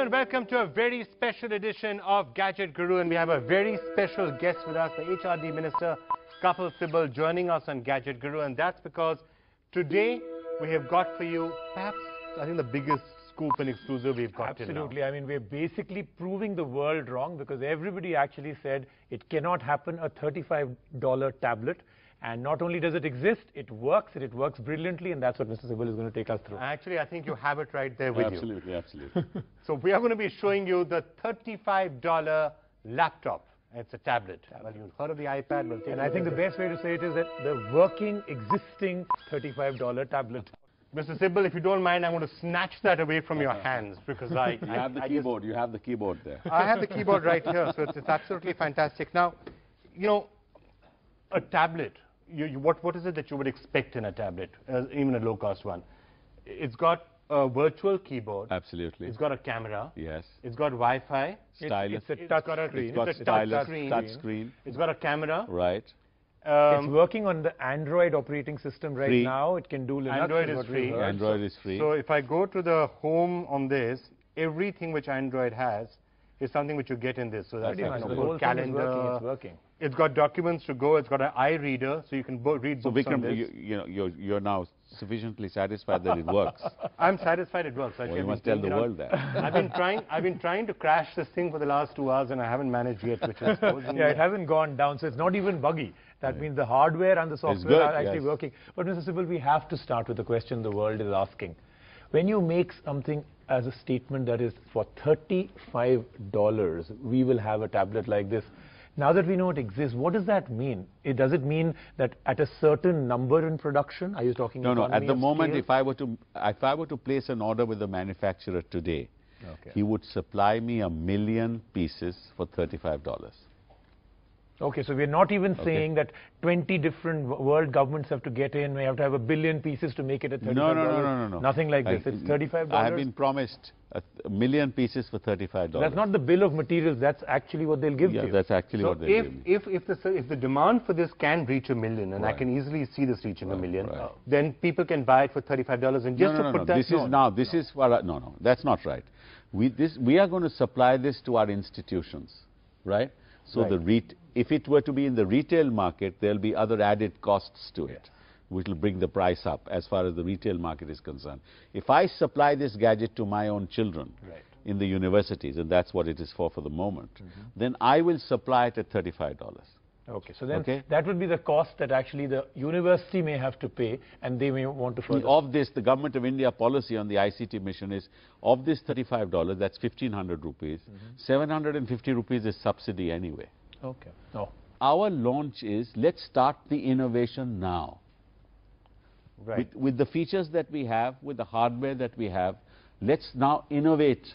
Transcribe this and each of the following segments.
and welcome to a very special edition of Gadget Guru, and we have a very special guest with us, the HRD Minister, Kapil Sibal, joining us on Gadget Guru, and that's because today we have got for you, perhaps, I think the biggest scoop and exclusive we've got till now. Absolutely. I mean, we're basically proving the world wrong because everybody actually said it cannot happen, a $35 tablet. And not only does it exist, it works brilliantly, and that's what Mr. Sibal is going to take us through. Actually, I think you have it right there with Absolutely, you. absolutely. So we are going to be showing you the $35 laptop. It's a tablet. Well, you've heard of the iPad. We'll take And I think the best way to say it is that the working, existing $35 tablet. Mr. Sibal, if you don't mind, I'm going to snatch that away from your hands because You have the keyboard. You have the keyboard there. I have the keyboard right here, so it's absolutely fantastic. Now, you know, a tablet. What is it that you would expect in a tablet, even a low-cost one? It's got a virtual keyboard. Absolutely. It's got a camera. Yes. It's got Wi-Fi. Stylus. It's a touch screen. It's got It's a stylus, touch screen. It's got a camera. Right. It's working on the Android operating system right Free. now. It can do Linux. Android is free. Android is free. So if I go to the home on this, everything which Android has is something which you get in this. So that's Pretty like, much. you The know, whole thing calendar. is working. It's working. It's got documents to go. It's got an eye reader, so you can read So books on Vikram, this. you're now sufficiently satisfied that it works. I'm satisfied it works. Well, you must tell the world that. I've been trying to crash this thing for the last 2 hours, and I haven't managed yet, which is Yeah, it hasn't gone down, so it's not even buggy. That means the hardware and the software good, are actually yes. working. But Mr. Sibal, we have to start with the question the world is asking. When you make something as a statement that is for $35, we will have a tablet like this. Now that we know it exists, what does that mean? Does it mean that at a certain number in production? Are you talking No. At economy the of moment, scale? if I were to place an order with the manufacturer today, he would supply me 1 million pieces for $35. Okay, so we're not even saying that 20 different world governments have to get in. We have to have 1 billion pieces to make it at $35. No. Nothing like this. It's $35. I have been promised 1 million pieces for $35. That's not the bill of materials. That's actually what they'll give Yeah, you. that's actually what they give me. If the demand for this can reach 1 million, and I Right. can easily see this reaching 1 million, right. then people can buy it for $35. And just to put that, That's not right. We are going to supply this to our institutions, right? So if it were to be in the retail market, there'll be other added costs to it, which will bring the price up as far as the retail market is concerned. If I supply this gadget to my own children in the universities, and that's what it is for the moment, then I will supply it at $35. Okay, so then that would be the cost that actually the university may have to pay, and they may want to further. Of this, the Government of India policy on the ICT mission is, of this $35, that's 1,500 rupees, 750 rupees is subsidy anyway. Okay. No. Our launch is, let's start the innovation now. right. With the features that we have, with the hardware that we have, let's now innovate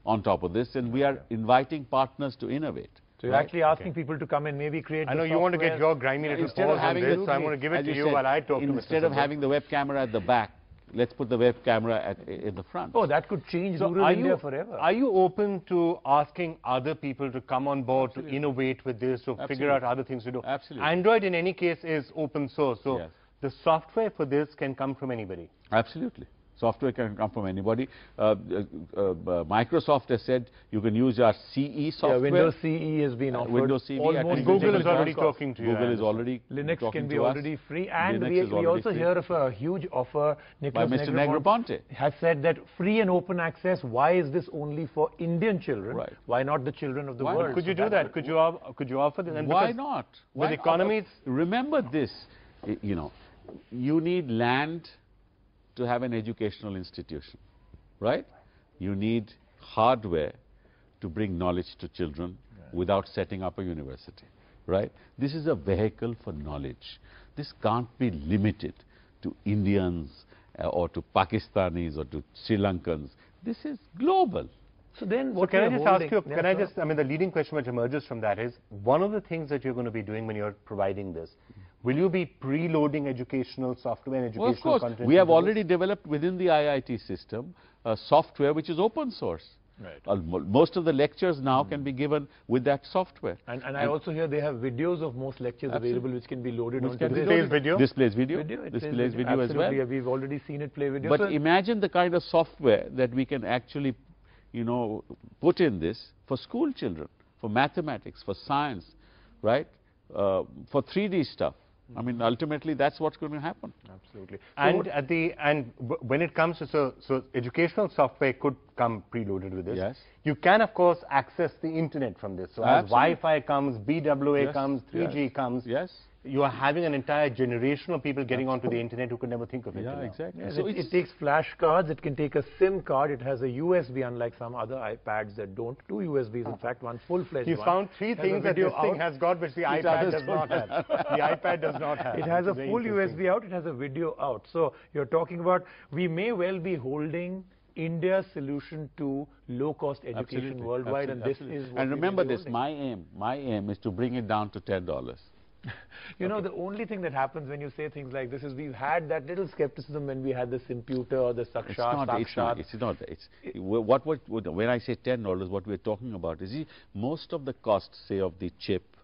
on top of this, and we are inviting partners to innovate. So you're actually asking people to come and maybe create I know you want to get your grimy little paws on this, so I'm going to give it to you while I talk to Mr. Instead of Sibal. having the web camera at the back, let's put the web camera in the front. Oh, that could change So rural India forever. Are you open to asking other people to come on board to innovate with this, to figure out other things to do? Absolutely. Android in any case is open source, so Yes. the software for this can come from anybody. Absolutely. Software can come from anybody. Microsoft has said you can use our CE software. Yeah, Windows CE has been offered. Windows CE. Almost Google is already talking to you. Google is already Linux talking can be to us. already free, and Linux we is already also free. hear of a huge offer. By Nicholas Mr. Negroponte. has said that free and open access. Why is this only for Indian children? Right. Why not the children of the Why world? Could you do that? Could you offer this? And Why because not? With Why economies... Remember this, you know, you need land to have an educational institution, right? You need hardware to bring knowledge to children without setting up a university, right? This is a vehicle for knowledge. This can't be limited to Indians or to Pakistanis or to Sri Lankans. This is global. So then, So what can I we are just ask holding- you, I mean, the leading question which emerges from that is, one of the things that you're going to be doing when you're providing this, will you be preloading educational software and educational Well, of course, content? we have into this? already developed within the IIT system software which is open source. Right. Most of the lectures now can be given with that software. And I also hear they have videos of most lectures available which can be loaded onto can be this. loaded. Video? Displays video. It plays Displays video as well. Absolutely, we've already seen it play video. But So imagine the kind of software that we can actually you know, put in this for school children, for mathematics, for science, right? For 3D stuff. I mean, ultimately, that's what's going to happen. Absolutely. And when it comes to so educational software could come preloaded with this. Yes. You can of course access the internet from this. So as Wi-Fi comes, BWA comes, 3G comes. Yes. You are having an entire generation of people getting onto the internet who could never think of it. Yeah, exactly. Yes, So it takes flash cards, it can take a SIM card, it has a USB, unlike some other iPads that don't. 2 USBs, in fact, one full-fledged one. You found 3 things that this thing has got which the iPad does not have. The iPad does not have. It has a full USB out, it has a video out. So you're talking about, we may well be holding India's solution to low-cost education worldwide, and this is what and remember this, my aim is to bring it down to $10. You know, the only thing that happens when you say things like this is we've had that little skepticism when we had the Simputer or the Sakshat. It's not. When I say $10, what we're talking about is most of the costs, say, of the chip,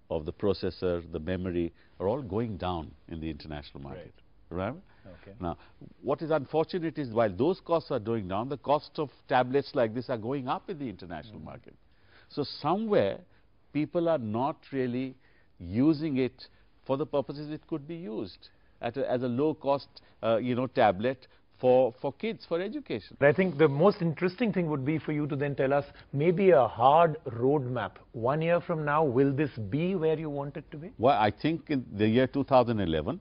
of the processor, the memory, are all going down in the international market. Right? Okay. Now, what is unfortunate is while those costs are going down, the cost of tablets like this are going up in the international market. So somewhere, people are not really using it for the purposes it could be used as a low-cost, you know, tablet for kids, for education. I think the most interesting thing would be for you to then tell us maybe a hard roadmap. 1 year from now, will this be where you want it to be? Well, I think in the year 2011,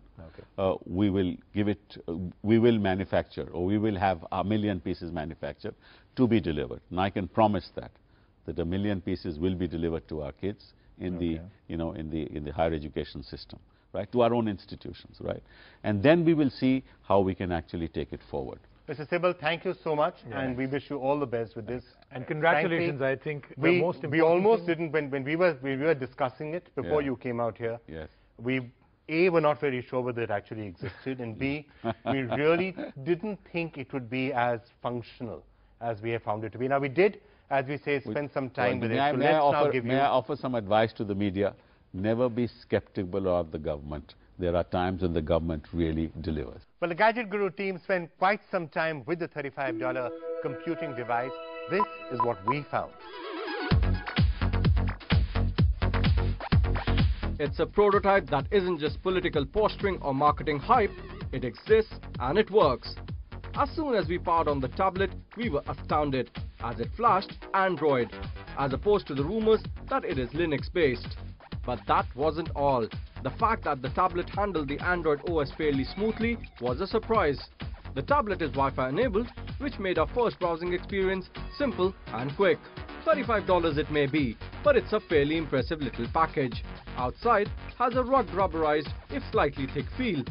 we will give it, we will manufacture, or we will have 1 million pieces manufactured to be delivered. And I can promise that 1 million pieces will be delivered to our kids in the, you know, in the higher education system, right, to our own institutions, right? And then we will see how we can actually take it forward. Mr. Sibal, thank you so much, and we wish you all the best with this. And congratulations. Frankly, I think we almost didn't, when we were discussing it before you came out here, we were not very sure whether it actually existed, and B, we really didn't think it would be as functional as we have found it to be. Now, we did, as we say, spend some time with it. So may I offer some advice to the media? Never be skeptical of the government. There are times when the government really delivers. Well, the Gadget Guru team spent quite some time with the $35 computing device. This is what we found. It's a prototype that isn't just political posturing or marketing hype. It exists and it works. As soon as we powered on the tablet, we were astounded as it flashed Android, as opposed to the rumors that it is Linux-based. But that wasn't all. The fact that the tablet handled the Android OS fairly smoothly was a surprise. The tablet is Wi-Fi enabled, which made our first browsing experience simple and quick. $35 it may be, but it's a fairly impressive little package. Outside has a rugged rubberized, if slightly thick feel.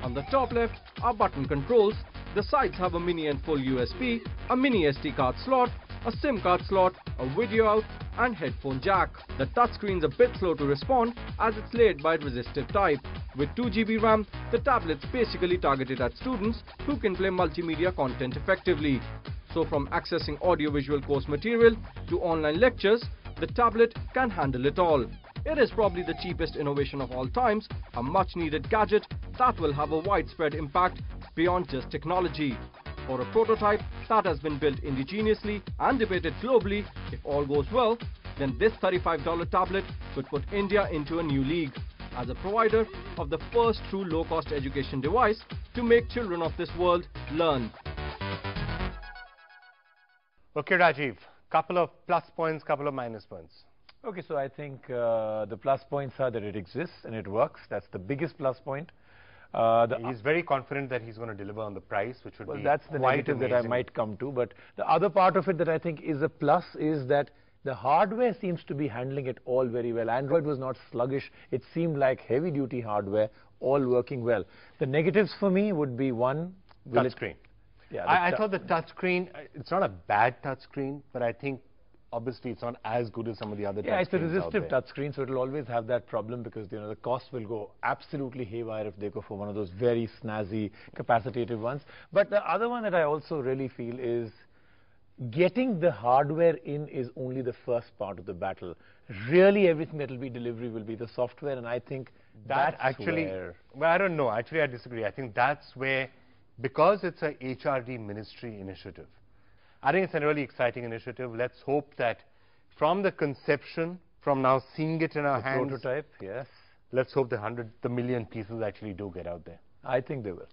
On the top left are button controls. The sides have a mini and full USB, a mini SD card slot, a SIM card slot, a video out and headphone jack. The touchscreen's a bit slow to respond as it's laid by resistive type. With 2 GB RAM, the tablet's basically targeted at students who can play multimedia content effectively. So from accessing audio-visual course material to online lectures, the tablet can handle it all. It is probably the cheapest innovation of all times, a much-needed gadget that will have a widespread impact beyond just technology. For a prototype that has been built indigenously and debated globally, if all goes well, then this $35 tablet could put India into a new league as a provider of the first true low-cost education device to make children of this world learn. Okay, Rajiv, couple of plus points, couple of minus points. Okay, so I think the plus points are that it exists and it works. That's the biggest plus point. He's very confident that he's going to deliver on the price, which would be that's the negative amazing. that I might come to. But the other part of it that I think is a plus is that the hardware seems to be handling it all very well. Android was not sluggish. It seemed like heavy-duty hardware, all working well. The negatives for me would be one, touchscreen. Yeah, I thought the touchscreen, it's not a bad touchscreen, but I think obviously it's not as good as some of the other touchscreens. Yeah, it's a resistive touchscreen, so it'll always have that problem because the cost will go absolutely haywire if they go for one of those very snazzy, capacitative ones. But the other one that I also really feel is getting the hardware in is only the first part of the battle. Really, everything that will be delivery will be the software, and I think that's actually where... Well, I don't know. Actually, I disagree. I think that's where, because it's a HRD ministry initiative, I think it's a really exciting initiative. Let's hope that from the conception, from now seeing it in our hands, prototype, yes. let's hope the million pieces actually do get out there. I think they will.